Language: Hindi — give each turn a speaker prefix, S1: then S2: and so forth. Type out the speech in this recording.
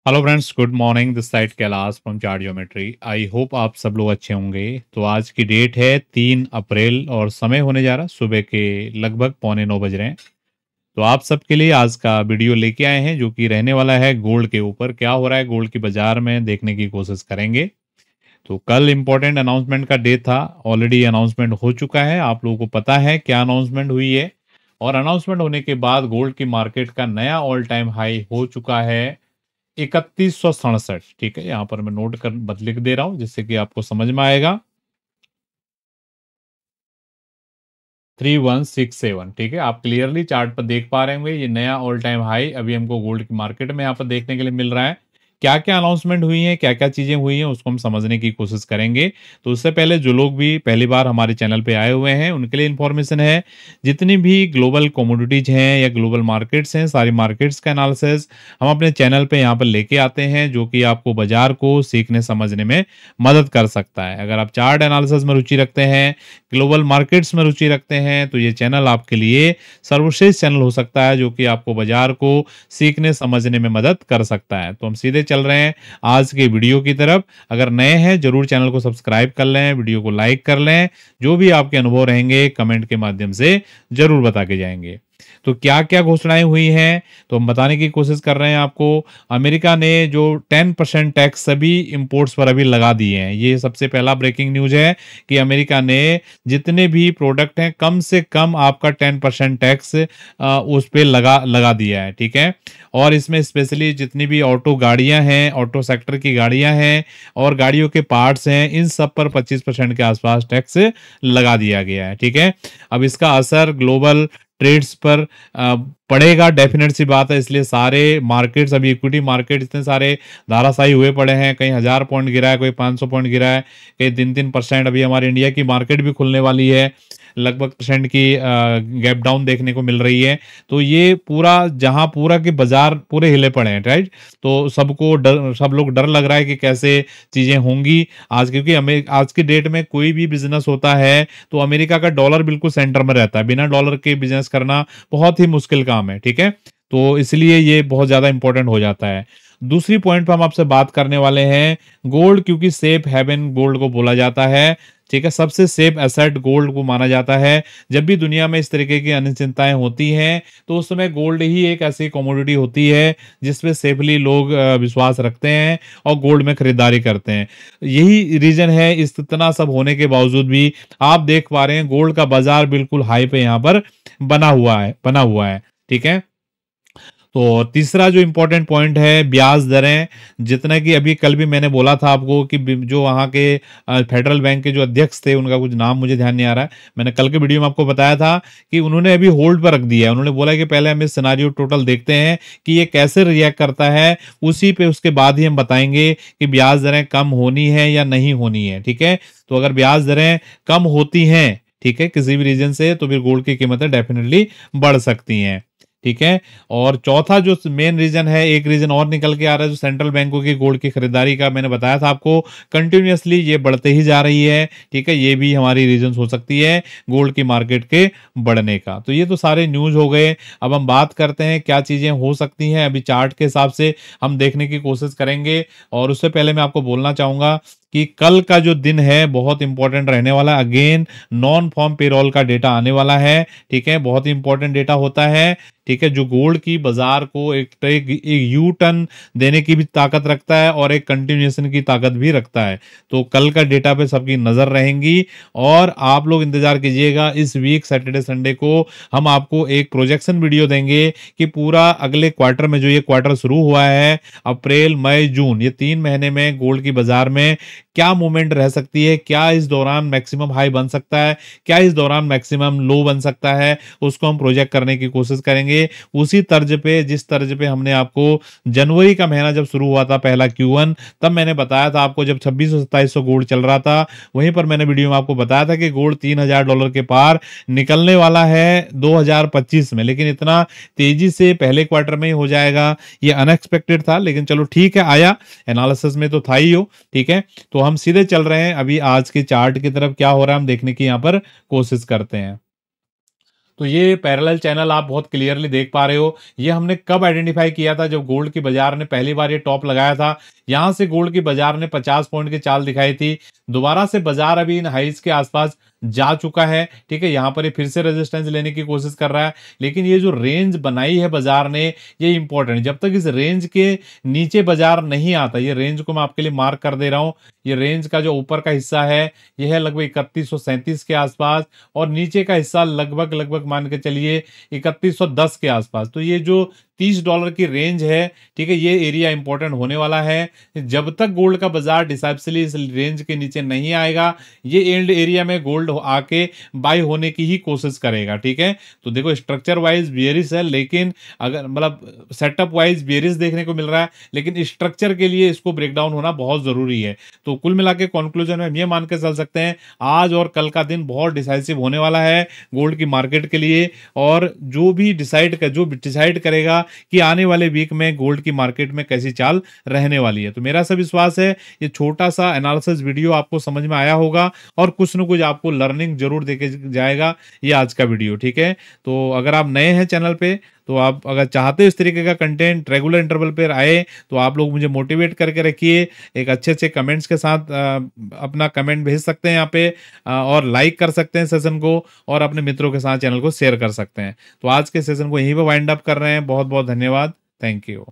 S1: Hello friends, good morning. This side Kailash from chart geometry. I hope आप सब लोग अच्छे होंगे। तो आज की डेट है 3 अप्रैल और समय होने जा रहा सुबह के लगभग 8:45 बज रहे हैं। तो आप सबके लिए आज का वीडियो लेके आए हैं जो कि रहने वाला है गोल्ड के ऊपर। क्या हो रहा है गोल्ड की बाजार में देखने की कोशिश करेंगे। तो कल इंपॉर्टेंट अनाउंसमेंट का डे था, ऑलरेडी अनाउंसमेंट हो चुका है। आप लोगों को पता है क्या अनाउंसमेंट हुई है। और अनाउंसमेंट होने के बाद गोल्ड की मार्केट का नया ऑल टाइम हाई हो चुका है 3167। ठीक है, यहाँ पर मैं नोट कर लिख दे रहा हूं जिससे कि आपको समझ में आएगा। 3167। ठीक है, आप क्लियरली चार्ट पर देख पा रहे होंगे ये नया ऑल टाइम हाई अभी हमको गोल्ड की मार्केट में यहाँ पर देखने के लिए मिल रहा है। क्या क्या अनाउंसमेंट हुई है, क्या क्या चीजें हुई हैं, उसको हम समझने की कोशिश करेंगे। तो उससे पहले जो लोग भी पहली बार हमारे चैनल पे आए हुए हैं उनके लिए इन्फॉर्मेशन है। जितनी भी ग्लोबल कमोडिटीज हैं या ग्लोबल मार्केट्स हैं, सारी मार्केट्स का एनालिसिस हम अपने चैनल पे यहाँ पर लेके आते हैं जो कि आपको बाजार को सीखने समझने में मदद कर सकता है। अगर आप चार्ट एनालिसिस में रुचि रखते हैं, ग्लोबल मार्केट्स में रुचि रखते हैं, तो ये चैनल आपके लिए सर्वश्रेष्ठ चैनल हो सकता है जो कि आपको बाजार को सीखने समझने में मदद कर सकता है। तो हम सीधे चल रहे हैं आज के वीडियो की तरफ। अगर नए हैं जरूर चैनल को सब्सक्राइब कर लें, वीडियो को लाइक कर लें। जो भी आपके अनुभव रहेंगे कमेंट के माध्यम से जरूर बता के जाएंगे। तो क्या क्या घोषणाएं हुई हैं तो हम बताने की कोशिश कर रहे हैं आपको। अमेरिका ने जो 10% टैक्स सभी इंपोर्ट्स पर अभी लगा दिए हैं। ये सबसे पहला ब्रेकिंग न्यूज है कि अमेरिका ने जितने भी प्रोडक्ट हैं कम से कम आपका 10% टैक्स उस पे लगा दिया है। ठीक है, और इसमें स्पेशली जितनी भी ऑटो गाड़ियां हैं, ऑटो सेक्टर की गाड़ियां हैं और गाड़ियों के पार्ट्स हैं, इन सब पर 25% के आसपास टैक्स लगा दिया गया है। ठीक है, अब इसका असर ग्लोबल ट्रेड्स पर पड़ेगा, डेफिनेट सी बात है। इसलिए सारे मार्केट्स अभी इक्विटी मार्केट इतने सारे धाराशायी हुए पड़े हैं। कहीं 1000 पॉइंट गिरा है, कोई 500 पॉइंट गिरा है, कहीं 3-3%। अभी हमारे इंडिया की मार्केट भी खुलने वाली है, लगभग परसेंट की गैप डाउन देखने को मिल रही है। तो ये पूरा जहां पूरा के बाजार पूरे हिले पड़े हैं, राइट। तो सबको डर, सब लोग डर लग रहा है कि कैसे चीजें होंगी आज, क्योंकि आज की डेट में कोई भी बिजनेस होता है तो अमेरिका का डॉलर बिल्कुल सेंटर में रहता है। बिना डॉलर के बिजनेस करना बहुत ही मुश्किल काम है। ठीक है, तो इसलिए ये बहुत ज्यादा इंपॉर्टेंट हो जाता है। दूसरी पॉइंट पर हम आपसे बात करने वाले हैं गोल्ड, क्योंकि सेफ हेवन गोल्ड को बोला जाता है। ठीक है, सबसे सेफ एसेट गोल्ड को माना जाता है। जब भी दुनिया में इस तरीके की अनिश्चितताएं होती हैं तो उस समय गोल्ड ही एक ऐसी कमोडिटी होती है जिसपे सेफली लोग विश्वास रखते हैं और गोल्ड में खरीदारी करते हैं। यही रीजन है, इस इतना सब होने के बावजूद भी आप देख पा रहे हैं गोल्ड का बाजार बिल्कुल हाई पे यहाँ पर बना हुआ है। ठीक है, तो तीसरा जो इंपॉर्टेंट पॉइंट है ब्याज दरें। जितना कि अभी कल भी मैंने बोला था आपको कि जो वहाँ के फेडरल बैंक के जो अध्यक्ष थे, उनका कुछ नाम मुझे ध्यान नहीं आ रहा है, मैंने कल के वीडियो में आपको बताया था कि उन्होंने अभी होल्ड पर रख दिया है। उन्होंने बोला कि पहले हम इस सिनारियो टोटल देखते हैं कि ये कैसे रिएक्ट करता है, उसी पे उसके बाद ही हम बताएंगे कि ब्याज दरें कम होनी है या नहीं होनी है। ठीक है, तो अगर ब्याज दरें कम होती हैं, ठीक है, किसी भी रीजन से, तो फिर गोल्ड की कीमतें डेफिनेटली बढ़ सकती हैं। ठीक है, और चौथा जो मेन रीजन है, एक रीजन और निकल के आ रहा है जो सेंट्रल बैंकों की गोल्ड की खरीदारी का, मैंने बताया था आपको कंटिन्यूअसली ये बढ़ते ही जा रही है। ठीक है, ये भी हमारी रीजन हो सकती है गोल्ड की मार्केट के बढ़ने का। तो ये तो सारे न्यूज हो गए। अब हम बात करते हैं क्या चीजें हो सकती हैं, अभी चार्ट के हिसाब से हम देखने की कोशिश करेंगे। और उससे पहले मैं आपको बोलना चाहूंगा कि कल का जो दिन है बहुत इंपॉर्टेंट रहने वाला है। अगेन नॉन फॉर्म पेरोल का डेटा आने वाला है। ठीक है, बहुत ही इंपॉर्टेंट डेटा होता है। ठीक है, जो गोल्ड की बाजार को एक यू टर्न देने की भी ताकत रखता है और एक कंटिन्यूएशन की ताकत भी रखता है। तो कल का डेटा पे सबकी नजर रहेंगी और आप लोग इंतजार कीजिएगा। इस वीक सैटरडे संडे को हम आपको एक प्रोजेक्शन वीडियो देंगे कि पूरा अगले क्वार्टर में, जो ये क्वार्टर शुरू हुआ है अप्रैल मई जून, ये 3 महीने में गोल्ड की बाजार में क्या मूवमेंट रह सकती है, क्या इस दौरान मैक्सिमम हाई बन सकता है, क्या इस दौरान मैक्सिमम लो बन सकता है, उसको हम प्रोजेक्ट करने की कोशिश करेंगे। उसी तर्ज पे, जिस तर्ज पे हमने आपको जनवरी का महीना जब शुरू हुआ था पहला Q1, तब मैंने बताया था आपको, जब 2600-2700 गोल्ड चल रहा था, वहीं पर मैंने वीडियो में आपको बताया था कि गोल्ड $3000 के पार निकलने वाला है 2025 में। लेकिन इतना तेजी से पहले क्वार्टर में ही हो जाएगा ये अनएक्सपेक्टेड था, लेकिन चलो ठीक है, आया, एनालिसिस में तो था ही हो। ठीक है, तो हम सीधे चल रहे हैं अभी आज के चार्ट की तरफ। क्या हो रहा है हम देखने की यहाँ पर कोशिश करते हैं। तो ये पैरेलल चैनल आप बहुत क्लियरली देख पा रहे हो। ये हमने कब आइडेंटिफाई किया था, जब गोल्ड की बाजार ने पहली बार ये टॉप लगाया था। यहाँ से गोल्ड की बाजार ने 50 पॉइंट की चाल दिखाई थी। दोबारा से बाजार अभी इन हाइज के आसपास जा चुका है, ठीक है। यहाँ पर ये फिर से रेजिस्टेंस लेने की कोशिश कर रहा है, लेकिन ये जो रेंज बनाई है बाजार ने, ये इंपॉर्टेंट। जब तक इस रेंज के नीचे बाजार नहीं आता, ये रेंज को मैं आपके लिए मार्क कर दे रहा हूं। ये रेंज का जो ऊपर का हिस्सा है, ये है लगभग 3137 के आसपास, और नीचे का हिस्सा लगभग लगभग मान के चलिए 3110 के आसपास। तो ये जो $30 की रेंज है, ठीक है, ये एरिया इंपॉर्टेंट होने वाला है। जब तक गोल्ड का बाजार डिसाइसिवली इस रेंज के नीचे नहीं आएगा, ये एंड एरिया में गोल्ड आके बाय होने की ही कोशिश करेगा, ठीक है। तो देखो स्ट्रक्चर वाइज बियरिश है, लेकिन अगर मतलब सेटअप वाइज बियरिश देखने को मिल रहा है, लेकिन स्ट्रक्चर के लिए इसको ब्रेकडाउन होना बहुत जरूरी है। तो कुल मिला के कंक्लूजन में हम ये मान के चल सकते हैं, आज और कल का दिन बहुत डिसाइसिव होने वाला है गोल्ड की मार्केट के लिए। और जो डिसाइड करेगा कि आने वाले वीक में गोल्ड की मार्केट में कैसी चाल रहने वाली है। तो मेरा सब विश्वास है ये छोटा सा एनालिसिस वीडियो आपको समझ में आया होगा, और कुछ न कुछ आपको लर्निंग जरूर देके जाएगा ये आज का वीडियो, ठीक है। तो अगर आप नए हैं चैनल पे, तो आप अगर चाहते हो इस तरीके का कंटेंट रेगुलर इंटरवल पर आए, तो आप लोग मुझे मोटिवेट करके रखिए। एक अच्छे अच्छे कमेंट्स के साथ अपना कमेंट भेज सकते हैं यहाँ पे, और लाइक कर सकते हैं सेशन को, और अपने मित्रों के साथ चैनल को शेयर कर सकते हैं। तो आज के सेशन को यहीं पे वाइंड अप कर रहे हैं। बहुत बहुत धन्यवाद। Thank you.